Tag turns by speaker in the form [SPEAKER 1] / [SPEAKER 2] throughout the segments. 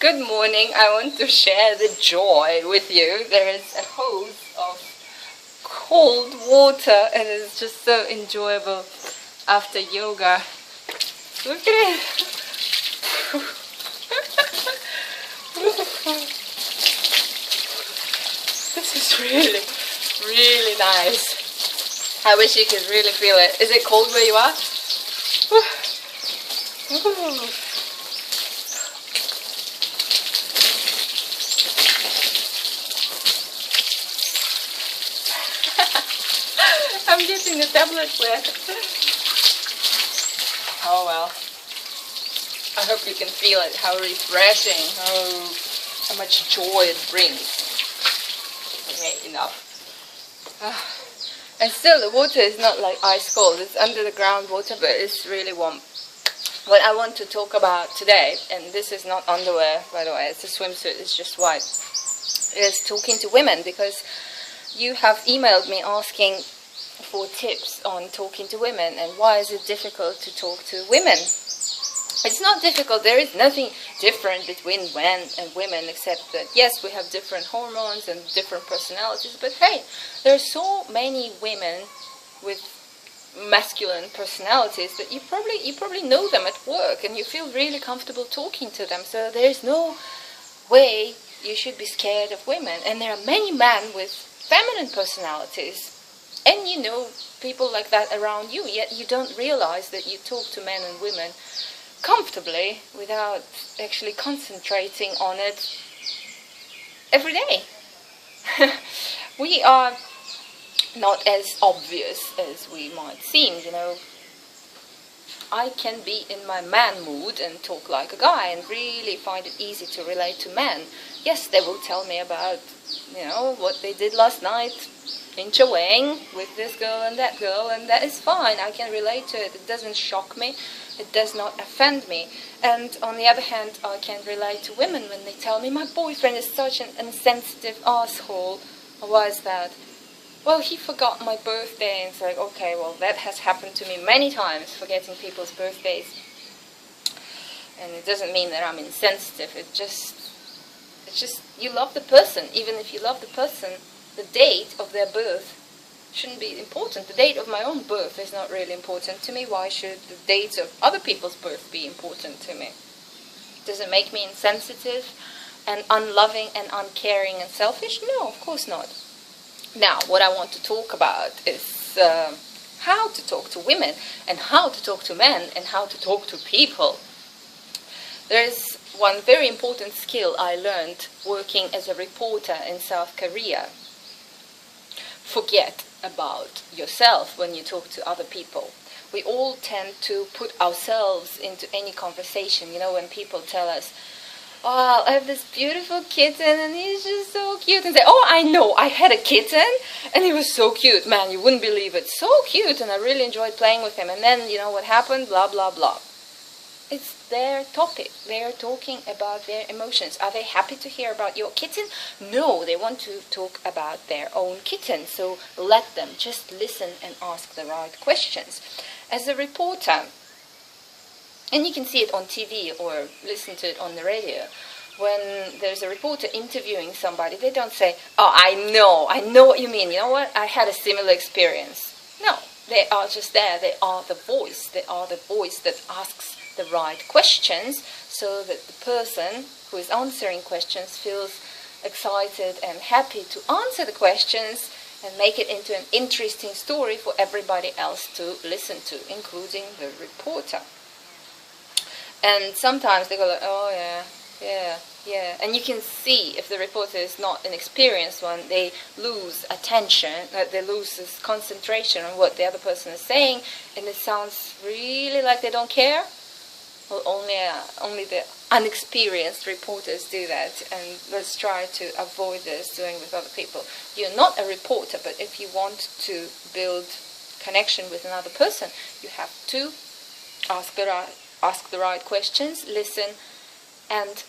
[SPEAKER 1] Good morning. I want to share the joy with you. There is a hose of cold water and it's just so enjoyable after yoga. Look at it. This is really, really nice. I wish you could really feel it. Is it cold where you are? I'm getting the tablet wet. Oh well. I hope you can feel it, how refreshing, how much joy it brings. Okay, enough. And still the water is not like ice cold, it's under the ground water, but it's really warm. What I want to talk about today, and this is not underwear by the way, it's a swimsuit, it's just white, is talking to women, because you have emailed me asking for tips on talking to women and why is it difficult to talk to women. It's not difficult, there is nothing different between men and women except that yes, we have different hormones and different personalities, but hey, there are so many women with masculine personalities that you probably know them at work and you feel really comfortable talking to them, so there is no way you should be scared of women. And there are many men with feminine personalities, and you know people like that around you, yet you don't realize that you talk to men and women comfortably without actually concentrating on it every day. We are not as obvious as we might seem, you know. I can be in my man mood and talk like a guy and really find it easy to relate to men. Yes, they will tell me about, you know, what they did last night, enjoying with this girl and that is fine. I can relate to it. It doesn't shock me. It does not offend me. And on the other hand, I can relate to women when they tell me my boyfriend is such an insensitive asshole. Why is that? Well, he forgot my birthday. And it's like, okay, well, that has happened to me many times, forgetting people's birthdays. And it doesn't mean that I'm insensitive. It's just you love the person. Even if you love the person, the date of their birth shouldn't be important. The date of my own birth is not really important to me. Why should the dates of other people's birth be important to me? Does it make me insensitive and unloving and uncaring and selfish? No, of course not. Now, what I want to talk about is how to talk to women and how to talk to men and how to talk to people. There is one very important skill I learned working as a reporter in South Korea. Forget about yourself when you talk to other people. We all tend to put ourselves into any conversation. You know, when people tell us, oh, I have this beautiful kitten and he's just so cute. And say, oh, I know, I had a kitten and he was so cute. Man, you wouldn't believe it. So cute, and I really enjoyed playing with him. And then, you know what happened? Blah, blah, blah. It's their topic. They are talking about their emotions. Are they happy to hear about your kitten? No, they want to talk about their own kitten. So let them just listen and ask the right questions. As a reporter, and you can see it on TV or listen to it on the radio, when there's a reporter interviewing somebody, they don't say, oh, I know what you mean. You know what? I had a similar experience. No, they are just there. They are the voice. They are the voice that asks the right questions, so that the person who is answering questions feels excited and happy to answer the questions and make it into an interesting story for everybody else to listen to, including the reporter. And sometimes they go like, oh yeah, and you can see if the reporter is not an experienced one, they lose attention, they lose this concentration on what the other person is saying, and it sounds really like they don't care. Well, only the unexperienced reporters do that, and let's try to avoid this doing with other people. You're not a reporter, but if you want to build connection with another person, you have to ask the right questions, listen, and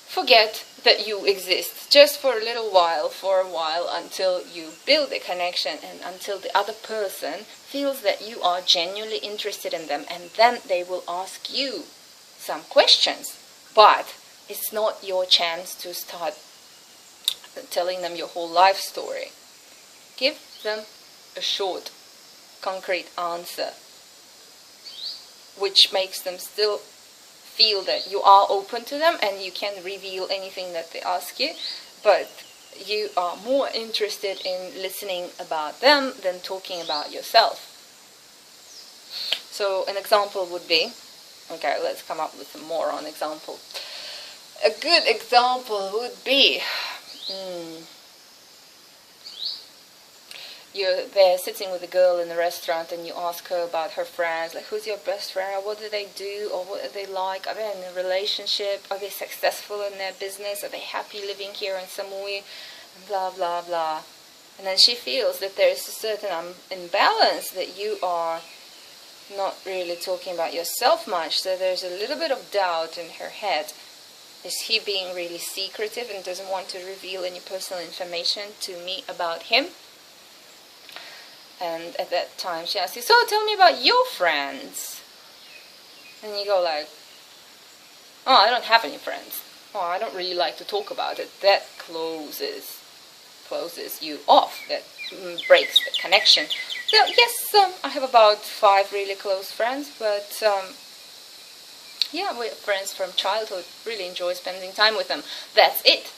[SPEAKER 1] forget that you exist just for a while, until you build a connection and until the other person feels that you are genuinely interested in them, and then they will ask you some questions. But it's not your chance to start telling them your whole life story. Give them a short, concrete answer, which makes them still feel that you are open to them and you can reveal anything that they ask you, but you are more interested in listening about them than talking about yourself. So an example would be, okay, let's come up with some more on example. A good example would be, you're there sitting with a girl in a restaurant and you ask her about her friends, like, who's your best friend, what do they do, or what are they like, are they in a relationship, are they successful in their business, are they happy living here in Samui, blah blah blah. And then she feels that there is a certain imbalance, that you are not really talking about yourself much, so there's a little bit of doubt in her head. Is he being really secretive and doesn't want to reveal any personal information to me about him? And at that time she asks you, so tell me about your friends. And you go like, oh, I don't have any friends. Oh, I don't really like to talk about it. That closes you off. That breaks the connection. So, yes, I have about 5 really close friends, but yeah, we're friends from childhood. Really enjoy spending time with them. That's it.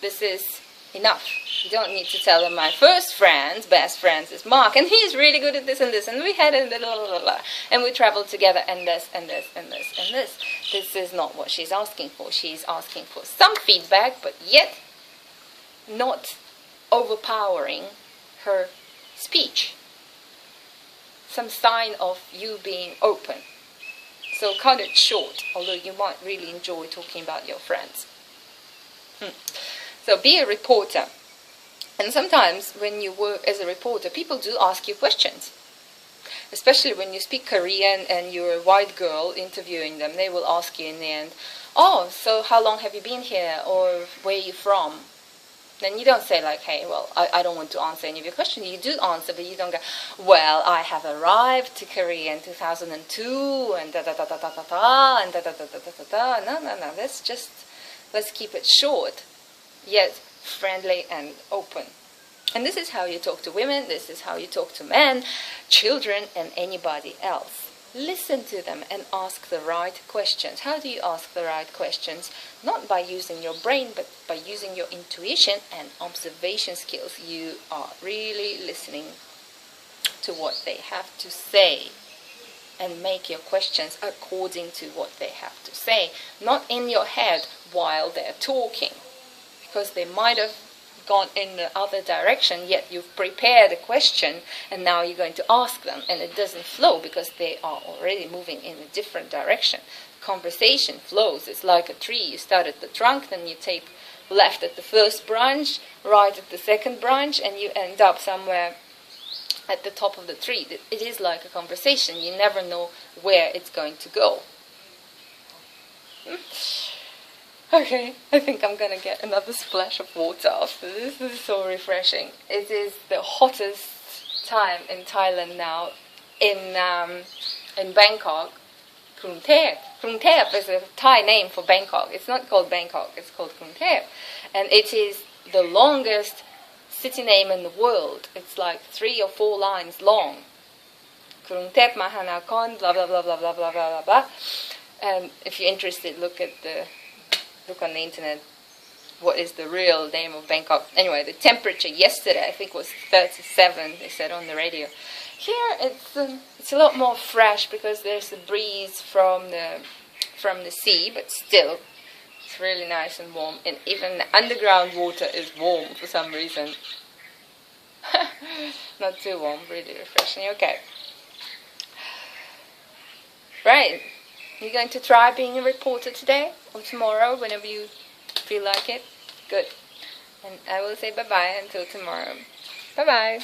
[SPEAKER 1] This is enough. You don't need to tell them my first best friends is Mark, and he's really good at this and this, and we had a blah, and we traveled together, and this, and this, and this, and this. This is not what she's asking for. She's asking for some feedback, but yet not overpowering her speech. Some sign of you being open. So cut it short, although you might really enjoy talking about your friends. So be a reporter. And sometimes when you work as a reporter, people do ask you questions. Especially when you speak Korean and you're a white girl interviewing them, they will ask you in the end, oh, so how long have you been here? Or where are you from? Then you don't say like, hey, well, I don't want to answer any of your questions. You do answer, but you don't go, well, I have arrived to Korea in 2002, and da-da-da-da-da-da-da, and da-da-da-da-da-da. No. Let's keep it short, yet friendly and open. And this is how you talk to women, this is how you talk to men, children, and anybody else. Listen to them and ask the right questions. How do you ask the right questions? Not by using your brain, but by using your intuition and observation skills. You are really listening to what they have to say and make your questions according to what they have to say, not in your head while they're talking, because they might have gone in the other direction, yet you've prepared a question and now you're going to ask them, and it doesn't flow because they are already moving in a different direction. Conversation flows. It's like a tree. You start at the trunk, then you take left at the first branch, right at the second branch, and you end up somewhere at the top of the tree. It is like a conversation. You never know where it's going to go. Okay, I think I'm gonna get another splash of water after this. This is so refreshing. It is the hottest time in Thailand now. In Bangkok, Krung Thep. Krung Thep is a Thai name for Bangkok. It's not called Bangkok, it's called Krung Thep. And it is the longest city name in the world. It's like 3 or 4 lines long. Krung Thep Mahanakon, blah blah blah blah blah blah blah blah. And if you're interested, look on the internet what is the real name of Bangkok. Anyway, the temperature yesterday I think was 37, they said on the radio. Here it's a lot more fresh because there's a breeze from the sea, but still it's really nice and warm, and even the underground water is warm for some reason. Not too warm, really refreshing. Okay. Right. You're going to try being a reporter today or tomorrow, whenever you feel like it? Good. And I will say bye-bye until tomorrow. Bye-bye.